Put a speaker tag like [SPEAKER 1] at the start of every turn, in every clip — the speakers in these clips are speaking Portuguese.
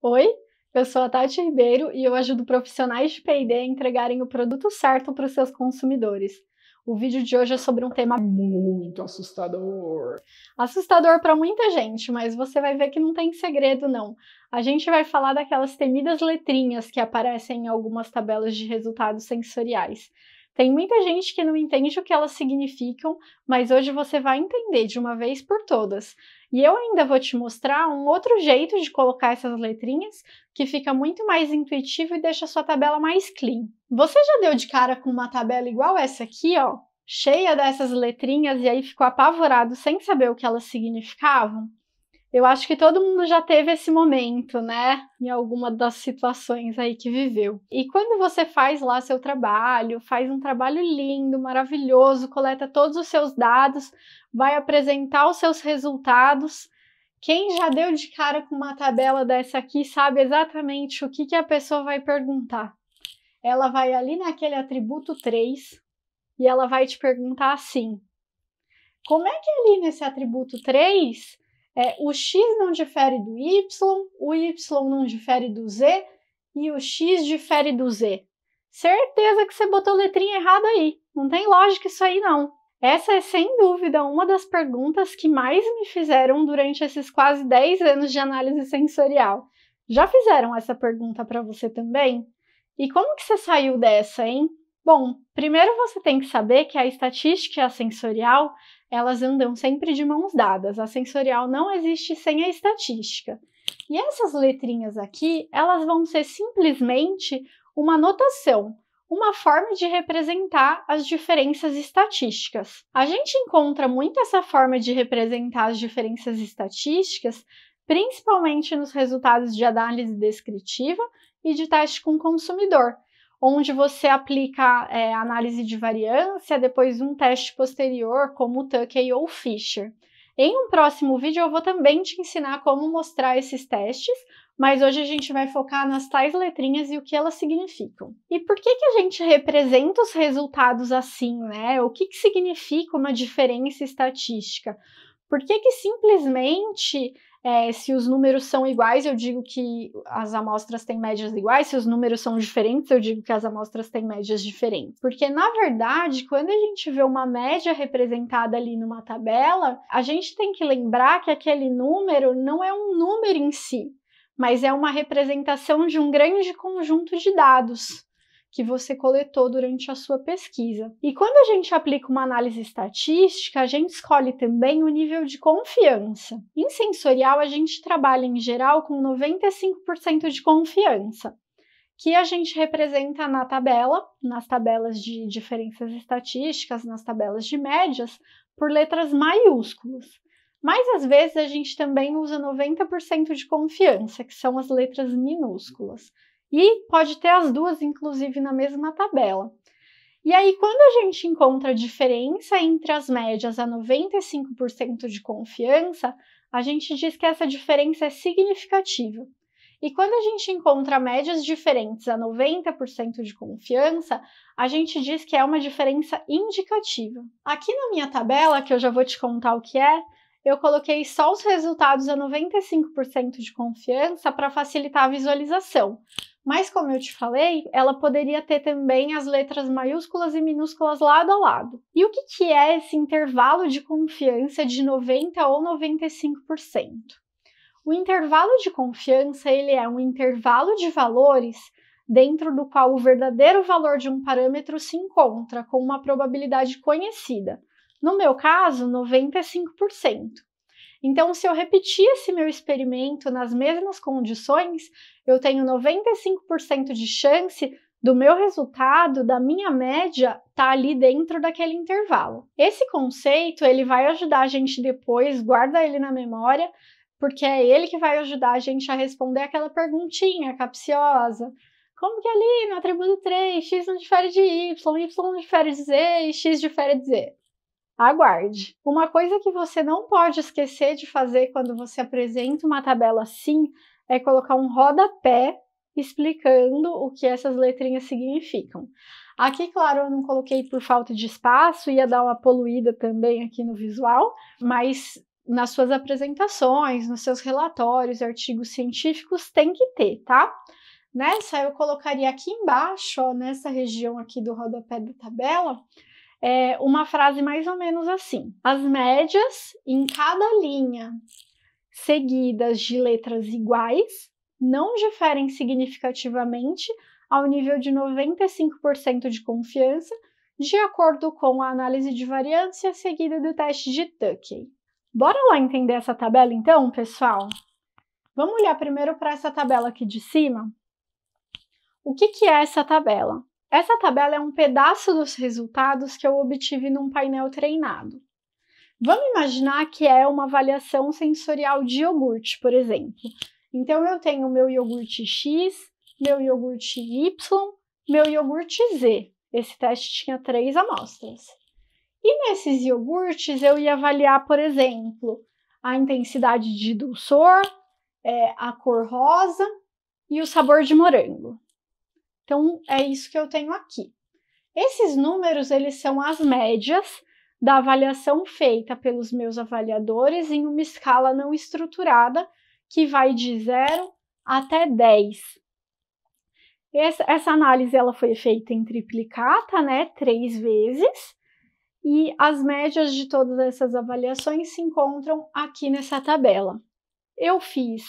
[SPEAKER 1] Oi, eu sou a Tati Ribeiro e eu ajudo profissionais de P&D a entregarem o produto certo para os seus consumidores. O vídeo de hoje é sobre um tema muito assustador. Assustador para muita gente, mas você vai ver que não tem segredo não. A gente vai falar daquelas temidas letrinhas que aparecem em algumas tabelas de resultados sensoriais. Tem muita gente que não entende o que elas significam, mas hoje você vai entender de uma vez por todas. E eu ainda vou te mostrar um outro jeito de colocar essas letrinhas que fica muito mais intuitivo e deixa a sua tabela mais clean. Você já deu de cara com uma tabela igual essa aqui, ó, cheia dessas letrinhas e aí ficou apavorado sem saber o que elas significavam? Eu acho que todo mundo já teve esse momento, né? Em alguma das situações aí que viveu. E quando você faz lá seu trabalho, faz um trabalho lindo, maravilhoso, coleta todos os seus dados, vai apresentar os seus resultados. Quem já deu de cara com uma tabela dessa aqui sabe exatamente o que a pessoa vai perguntar. Ela vai ali naquele atributo 3 e ela vai te perguntar assim: como é que ali nesse atributo 3 o x não difere do y, o y não difere do z e o x difere do z? Certeza que você botou letrinha errada aí, não tem lógica isso aí não. Essa é sem dúvida uma das perguntas que mais me fizeram durante esses quase 10 anos de análise sensorial. Já fizeram essa pergunta para você também? E como que você saiu dessa, hein? Bom, primeiro você tem que saber que a estatística e a sensorial, elas andam sempre de mãos dadas. A sensorial não existe sem a estatística. E essas letrinhas aqui, elas vão ser simplesmente uma notação, uma forma de representar as diferenças estatísticas. A gente encontra muito essa forma de representar as diferenças estatísticas, principalmente nos resultados de análise descritiva e de teste com consumidor, onde você aplica análise de variância, depois um teste posterior, como o Tukey ou o Fisher. Em um próximo vídeo eu vou também te ensinar como mostrar esses testes, mas hoje a gente vai focar nas tais letrinhas e o que elas significam. E por que a gente representa os resultados assim, né? O que significa uma diferença estatística? Por que simplesmente, se os números são iguais, eu digo que as amostras têm médias iguais, se os números são diferentes, eu digo que as amostras têm médias diferentes? Porque, na verdade, quando a gente vê uma média representada ali numa tabela, a gente tem que lembrar que aquele número não é um número em si, mas é uma representação de um grande conjunto de dados que você coletou durante a sua pesquisa. E quando a gente aplica uma análise estatística, a gente escolhe também o nível de confiança. Em sensorial, a gente trabalha em geral com 95% de confiança, que a gente representa na tabela, nas tabelas de diferenças estatísticas, nas tabelas de médias, por letras maiúsculas. Mas às vezes a gente também usa 90% de confiança, que são as letras minúsculas. E pode ter as duas, inclusive, na mesma tabela. E aí, quando a gente encontra a diferença entre as médias a 95% de confiança, a gente diz que essa diferença é significativa. E quando a gente encontra médias diferentes a 90% de confiança, a gente diz que é uma diferença indicativa. Aqui na minha tabela, que eu já vou te contar o que é, eu coloquei só os resultados a 95% de confiança para facilitar a visualização. Mas, como eu te falei, ela poderia ter também as letras maiúsculas e minúsculas lado a lado. E o que é esse intervalo de confiança de 90% ou 95%? O intervalo de confiança ele é um intervalo de valores dentro do qual o verdadeiro valor de um parâmetro se encontra com uma probabilidade conhecida. No meu caso, 95%. Então, se eu repetir esse meu experimento nas mesmas condições, eu tenho 95% de chance do meu resultado, da minha média, estar ali dentro daquele intervalo. Esse conceito, ele vai ajudar a gente depois, guarda ele na memória, porque é ele que vai ajudar a gente a responder aquela perguntinha capciosa. Como que ali no atributo 3, x não difere de y não difere de z e x difere de z? Aguarde. Uma coisa que você não pode esquecer de fazer quando você apresenta uma tabela assim é colocar um rodapé explicando o que essas letrinhas significam. Aqui, claro, eu não coloquei por falta de espaço, ia dar uma poluída também aqui no visual, mas nas suas apresentações, nos seus relatórios, artigos científicos, tem que ter, tá? Nessa, eu colocaria aqui embaixo, ó, nessa região aqui do rodapé da tabela, uma frase mais ou menos assim: as médias em cada linha seguidas de letras iguais não diferem significativamente ao nível de 95% de confiança, de acordo com a análise de variância seguida do teste de Tukey. Bora lá entender essa tabela então, pessoal? Vamos olhar primeiro para essa tabela aqui de cima. O que é essa tabela? Essa tabela é um pedaço dos resultados que eu obtive num painel treinado. Vamos imaginar que é uma avaliação sensorial de iogurte, por exemplo. Então, eu tenho meu iogurte X, meu iogurte Y, meu iogurte Z. Esse teste tinha 3 amostras. E nesses iogurtes, eu ia avaliar, por exemplo, a intensidade de dulçor, a cor rosa e o sabor de morango. Então, é isso que eu tenho aqui. Esses números, eles são as médias da avaliação feita pelos meus avaliadores em uma escala não estruturada que vai de 0 até 10. Essa análise ela foi feita em triplicata, né, 3 vezes, e as médias de todas essas avaliações se encontram aqui nessa tabela. Eu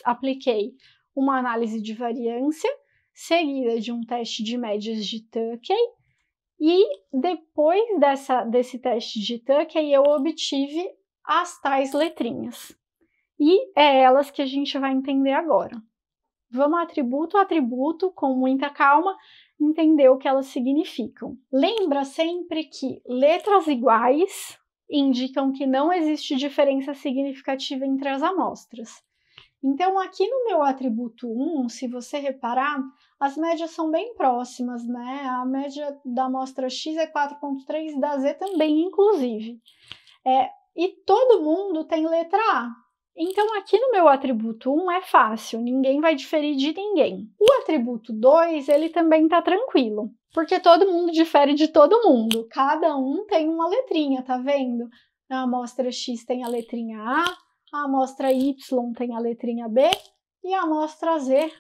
[SPEAKER 1] apliquei uma análise de variância, seguida de um teste de médias de Tukey, e depois desse teste de Tukey eu obtive as tais letrinhas. E é elas que a gente vai entender agora. Vamos atributo a atributo, com muita calma, entender o que elas significam. Lembra sempre que letras iguais indicam que não existe diferença significativa entre as amostras. Então, aqui no meu atributo 1, se você reparar, as médias são bem próximas, né? A média da amostra X é 4,3 e da Z também, inclusive. E todo mundo tem letra A. Então, aqui no meu atributo 1 é fácil, ninguém vai diferir de ninguém. O atributo 2, ele também está tranquilo, porque todo mundo difere de todo mundo. Cada um tem uma letrinha, tá vendo? A amostra X tem a letrinha A amostra Y tem a letrinha B e a amostra Z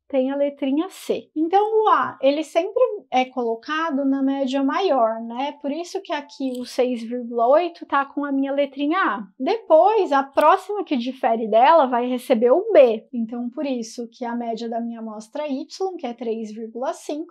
[SPEAKER 1] tem a letrinha C. Então, o A, ele sempre é colocado na média maior, né? Por isso que aqui o 6,8 tá com a minha letrinha A. Depois, a próxima que difere dela vai receber o B. Então, por isso que a média da minha amostra Y, que é 3,5,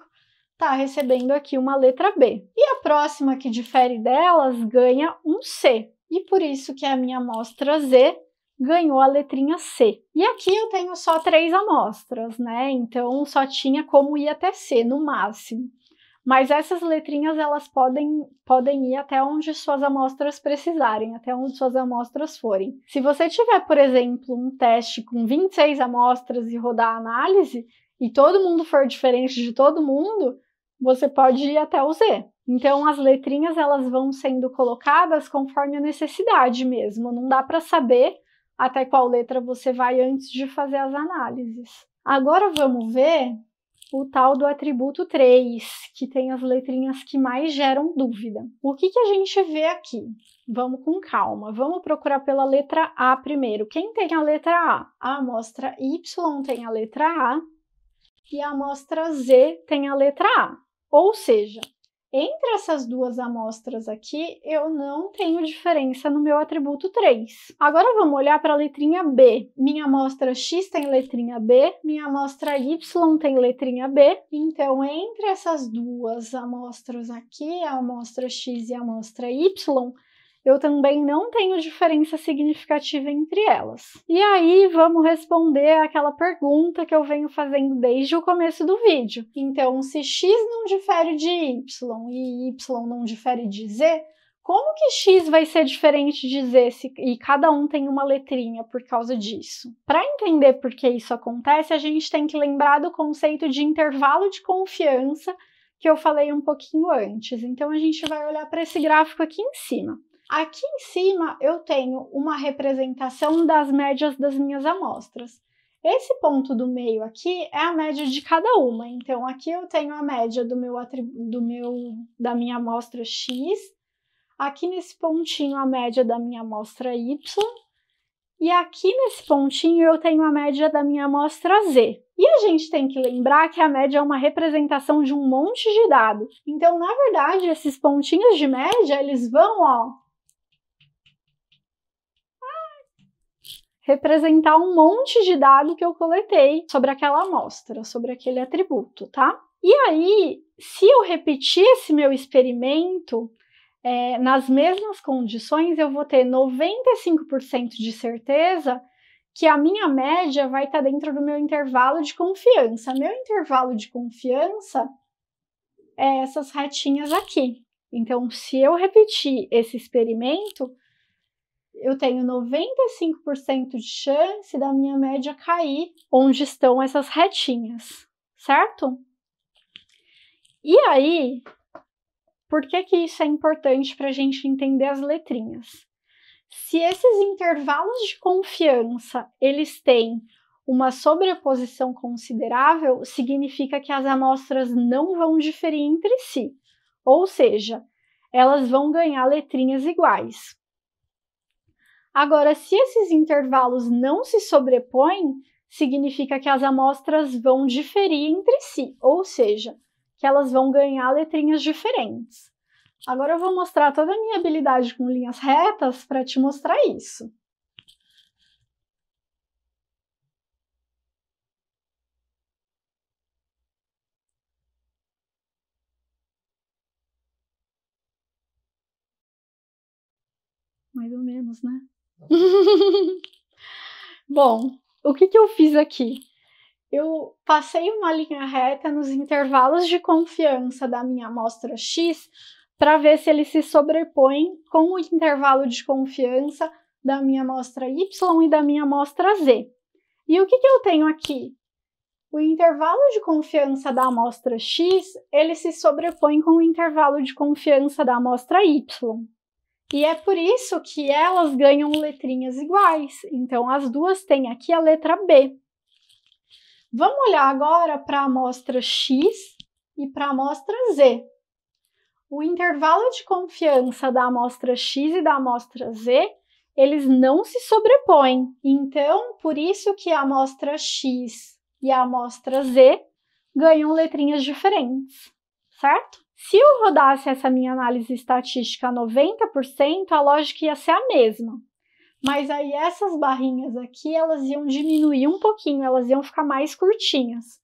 [SPEAKER 1] tá recebendo aqui uma letra B. E a próxima que difere delas ganha um C. E por isso que a minha amostra Z ganhou a letrinha C. E aqui eu tenho só 3 amostras, né? Então, só tinha como ir até C, no máximo. Mas essas letrinhas, elas podem ir até onde suas amostras precisarem, até onde suas amostras forem. Se você tiver, por exemplo, um teste com 26 amostras e rodar a análise, e todo mundo for diferente de todo mundo, você pode ir até o Z. Então, as letrinhas, elas vão sendo colocadas conforme a necessidade mesmo. Não dá para saber até qual letra você vai antes de fazer as análises. Agora vamos ver o tal do atributo 3, que tem as letrinhas que mais geram dúvida. O que a gente vê aqui? Vamos com calma, vamos procurar pela letra A primeiro. Quem tem a letra A? A amostra Y tem a letra A e a amostra Z tem a letra A. Ou seja, entre essas duas amostras aqui, eu não tenho diferença no meu atributo 3. Agora vamos olhar para a letrinha B. Minha amostra X tem letrinha B, minha amostra Y tem letrinha B. Então, entre essas duas amostras aqui, a amostra X e a amostra Y, eu também não tenho diferença significativa entre elas. E aí, vamos responder aquela pergunta que eu venho fazendo desde o começo do vídeo. Então, se X não difere de Y e Y não difere de Z, como que X vai ser diferente de Z e cada um tem uma letrinha por causa disso? Para entender por que isso acontece, a gente tem que lembrar do conceito de intervalo de confiança que eu falei um pouquinho antes. Então, a gente vai olhar para esse gráfico aqui em cima. Aqui em cima eu tenho uma representação das médias das minhas amostras. Esse ponto do meio aqui é a média de cada uma. Então, aqui eu tenho a média da minha amostra X. Aqui nesse pontinho a média da minha amostra Y. E aqui nesse pontinho eu tenho a média da minha amostra Z. E a gente tem que lembrar que a média é uma representação de um monte de dados. Então, na verdade, esses pontinhos de média, eles vão, ó, representar um monte de dado que eu coletei sobre aquela amostra, sobre aquele atributo, tá? E aí, se eu repetir esse meu experimento nas mesmas condições, eu vou ter 95% de certeza que a minha média vai estar dentro do meu intervalo de confiança. Meu intervalo de confiança é essas retinhas aqui. Então, se eu repetir esse experimento, eu tenho 95% de chance da minha média cair onde estão essas retinhas, certo? E aí, por que isso é importante para a gente entender as letrinhas? Se esses intervalos de confiança, eles têm uma sobreposição considerável, significa que as amostras não vão diferir entre si, ou seja, elas vão ganhar letrinhas iguais. Agora, se esses intervalos não se sobrepõem, significa que as amostras vão diferir entre si, ou seja, que elas vão ganhar letrinhas diferentes. Agora eu vou mostrar toda a minha habilidade com linhas retas para te mostrar isso. Mais ou menos, né? Bom, o que eu fiz aqui? Eu passei uma linha reta nos intervalos de confiança da minha amostra X para ver se ele se sobrepõe com o intervalo de confiança da minha amostra Y e da minha amostra Z. E o que eu tenho aqui? O intervalo de confiança da amostra X, ele se sobrepõe com o intervalo de confiança da amostra Y. E é por isso que elas ganham letrinhas iguais. Então, as duas têm aqui a letra B. Vamos olhar agora para a amostra X e para a amostra Z. O intervalo de confiança da amostra X e da amostra Z, eles não se sobrepõem. Então, por isso que a amostra X e a amostra Z ganham letrinhas diferentes, certo? Se eu rodasse essa minha análise estatística a 90%, a lógica ia ser a mesma. Mas aí essas barrinhas aqui, elas iam diminuir um pouquinho, elas iam ficar mais curtinhas.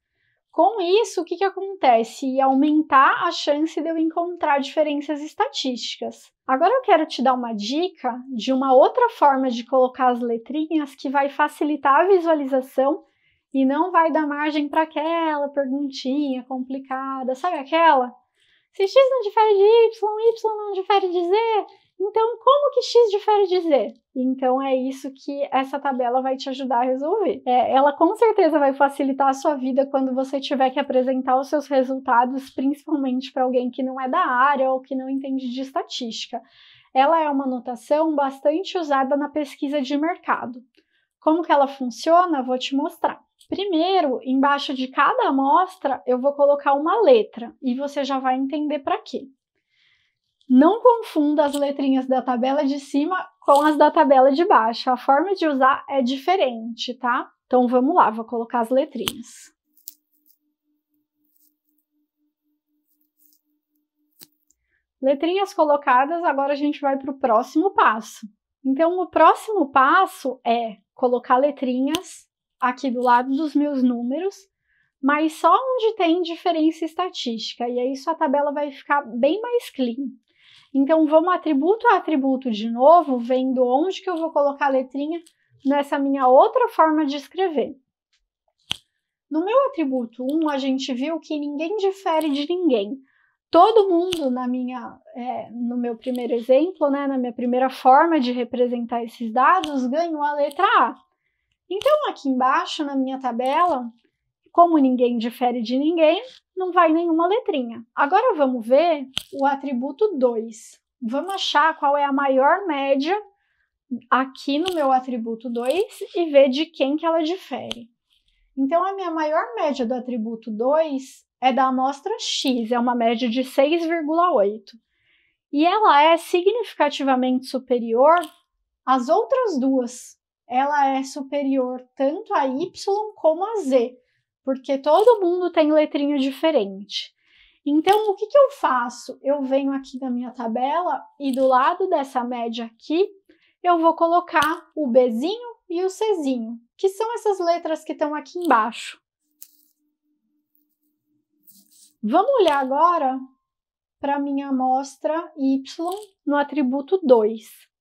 [SPEAKER 1] Com isso, o que acontece? Ia aumentar a chance de eu encontrar diferenças estatísticas. Agora eu quero te dar uma dica de uma outra forma de colocar as letrinhas que vai facilitar a visualização e não vai dar margem para aquela perguntinha complicada, sabe aquela? Se x não difere de y não difere de z, então como que x difere de z? Então é isso que essa tabela vai te ajudar a resolver. Ela com certeza vai facilitar a sua vida quando você tiver que apresentar os seus resultados, principalmente para alguém que não é da área ou que não entende de estatística. Ela é uma notação bastante usada na pesquisa de mercado. Como que ela funciona? Vou te mostrar. Primeiro, embaixo de cada amostra, eu vou colocar uma letra e você já vai entender para quê. Não confunda as letrinhas da tabela de cima com as da tabela de baixo. A forma de usar é diferente, tá? Então vamos lá, vou colocar as letrinhas. Letrinhas colocadas, agora a gente vai para o próximo passo. Então o próximo passo é colocar letrinhas aqui do lado dos meus números, mas só onde tem diferença estatística, e aí sua tabela vai ficar bem mais clean. Então, vamos atributo a atributo de novo, vendo onde que eu vou colocar a letrinha nessa minha outra forma de escrever. No meu atributo 1, a gente viu que ninguém difere de ninguém. Todo mundo no meu primeiro exemplo, na minha primeira forma de representar esses dados, ganhou a letra A. Então, aqui embaixo, na minha tabela, como ninguém difere de ninguém, não vai nenhuma letrinha. Agora vamos ver o atributo 2. Vamos achar qual é a maior média aqui no meu atributo 2 e ver de quem que ela difere. Então, a minha maior média do atributo 2 é da amostra X, é uma média de 6,8. E ela é significativamente superior às outras duas. ela é superior tanto a Y como a Z, porque todo mundo tem letrinha diferente. Então, o que eu faço? Eu venho aqui na minha tabela e do lado dessa média aqui, eu vou colocar o Bzinho e o Czinho, que são essas letras que estão aqui embaixo. Vamos olhar agora para a minha amostra Y no atributo 2.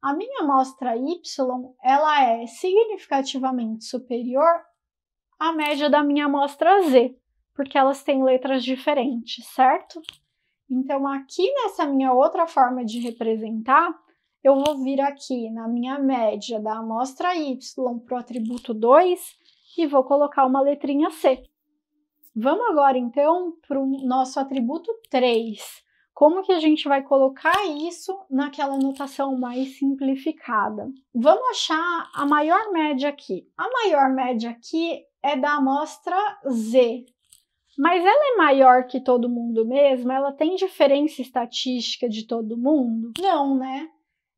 [SPEAKER 1] A minha amostra Y, ela é significativamente superior à média da minha amostra Z, porque elas têm letras diferentes, certo? Então, aqui nessa minha outra forma de representar, eu vou vir aqui na minha média da amostra Y para o atributo 2 e vou colocar uma letrinha C. Vamos agora, então, para o nosso atributo 3. Como que a gente vai colocar isso naquela notação mais simplificada? Vamos achar a maior média aqui. A maior média aqui é da amostra Z. Mas ela é maior que todo mundo mesmo? Ela tem diferença estatística de todo mundo? Não, né?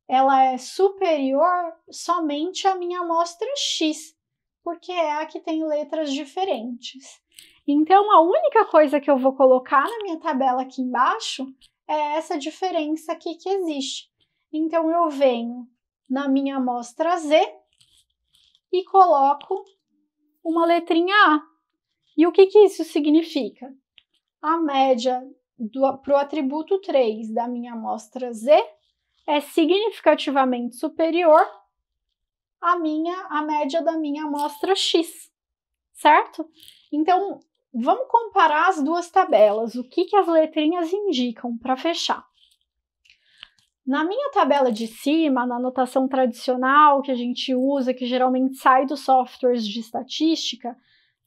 [SPEAKER 1] Ela é superior somente à minha amostra X, porque é a que tem letras diferentes. Então, a única coisa que eu vou colocar na minha tabela aqui embaixo é essa diferença aqui que existe. Então, eu venho na minha amostra Z e coloco uma letrinha A. E o que isso significa? A média para o atributo 3 da minha amostra Z é significativamente superior à média da minha amostra X, certo? Então, vamos comparar as duas tabelas, o que as letrinhas indicam para fechar. Na minha tabela de cima, na notação tradicional que a gente usa, que geralmente sai dos softwares de estatística,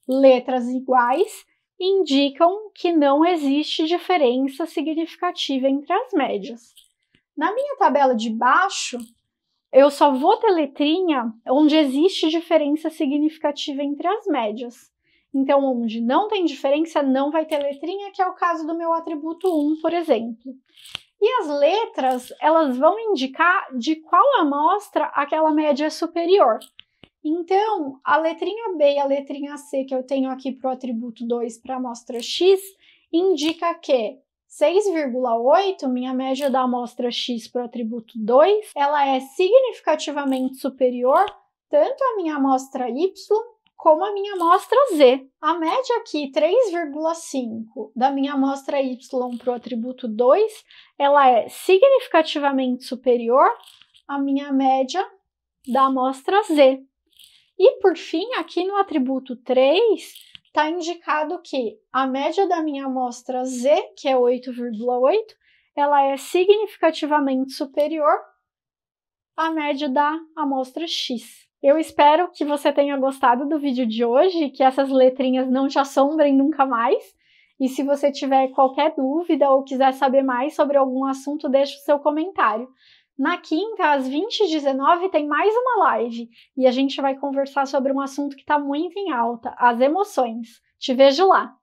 [SPEAKER 1] letras iguais indicam que não existe diferença significativa entre as médias. Na minha tabela de baixo, eu só vou ter letrinha onde existe diferença significativa entre as médias. Então, onde não tem diferença, não vai ter letrinha, que é o caso do meu atributo 1, por exemplo. E as letras, elas vão indicar de qual amostra aquela média é superior. Então, a letrinha B e a letrinha C que eu tenho aqui para o atributo 2 para a amostra X, indica que 6,8, minha média da amostra X para o atributo 2, ela é significativamente superior tanto à minha amostra Y como à minha amostra Z. A média aqui, 3,5, da minha amostra Y para o atributo 2, ela é significativamente superior à minha média da amostra Z. E, por fim, aqui no atributo 3, está indicado que a média da minha amostra Z, que é 8,8, ela é significativamente superior à média da amostra X. Eu espero que você tenha gostado do vídeo de hoje, que essas letrinhas não te assombrem nunca mais. E se você tiver qualquer dúvida ou quiser saber mais sobre algum assunto, deixe o seu comentário. Na quinta, às 20h19, tem mais uma live e a gente vai conversar sobre um assunto que está muito em alta, as emoções. Te vejo lá!